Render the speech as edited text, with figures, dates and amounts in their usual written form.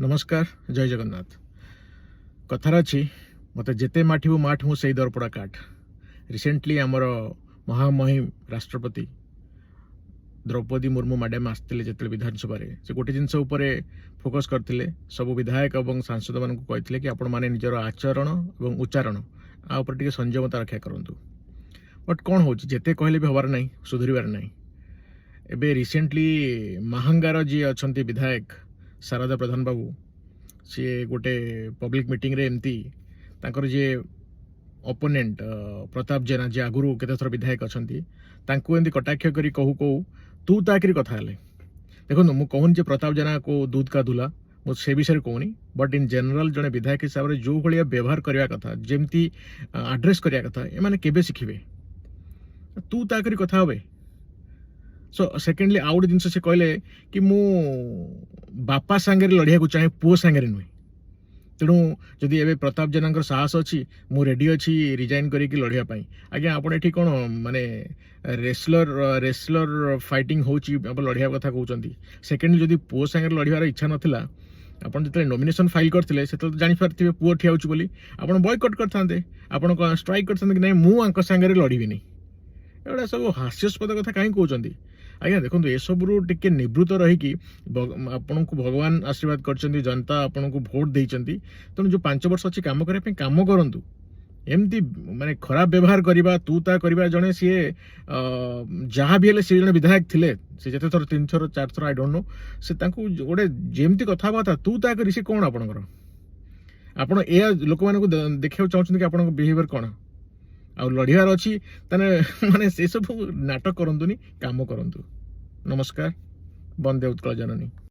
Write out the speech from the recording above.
नमस्कार जय जगन्नाथ कथार अच्छी मत जिते माठू माठ मु से दरपड़ा काठ रिसेंटली आमर महामहिम राष्ट्रपति द्रौपदी मुर्मू मैडम आसते जो विधानसभा से गोटे जिनस फोकस करते सब विधायक और सांसद मान कहते कि आपण मैंने निजर आचरण और उच्चारण आपर टे संयमता रक्षा करूँ बट कौन हो जिते कहले भी हबार ना सुधरबार ना एबे रिसेंटली महांगार जी अच्छा विधायक शारदा प्रधान बाबू सी गोटे पब्लिक मीटिंग रे एमती तांकर जे ओपोनेंट प्रताप जेना जे आगुरु केते थर विधायक अछंती तांको एमती कटाक्ष करी कहू कहू तू ताकरी कथा हले देखो मु कहून जे प्रताप जेना को दूध का दूला मु से विषय कहूनी बट इन जनरल जने विधायक हिसाब रे जो भलिया व्यवहार करया कथा जेमती एड्रेस करया कथा ए माने केबे सिखिबे तू ताकरी कथा होबे सो सेकेंडली आउ गोटे जिनस से कहले कि मु बापा सांगे लड़िया को चाहे पुओ सांगे नुहे तेणु जदि एबे प्रताप जेना साहस अच्छी मु रेडी अच्छी रिजाइन करिकी लड़िया पाई आज्ञा आपण एठी कोन माने रेसलर फाइटिंग होची लड़िया कथा कहउचंती सेकेंडली जदि पुओ सांगे लड़ियार इच्छा नथिला आपण जते नॉमिनेशन फाइल करथिले से तो जानि पारथिबे पुओ ठिया होची बोली आपण बॉयकॉट करथांते आपण को स्ट्राइक करथांते कि नहीं मु आंक सांगे लड़िबी नहीं एटा सब हास्यास्पद कथा कहीं कहउचंती आज्ञा देखो ये सब टे निवृत्त रहीकि आपन को भगवान आशीर्वाद कर जनता आपन को भोट देती तेणु जो 5 वर्ष अच्छी कम करने कम करूँ एमती माने खराब व्यवहार करवा तू ता करवा जड़े सी जहाँ भी हेल्ले सी जड़े विधायक थे सी जिते थर 3 थर 4 थर आई डोंट नो से गोटे जमती कथबार्ता तू ता करी सी कौन आपणकर आपड़ ए लोक मान देखा चाहते कि आप बिहेवियर कौन आ लड़ियार अच्छी माने से सब नाटक करंतुनी काम करंतु नमस्कार वंदे उत्कल जननी।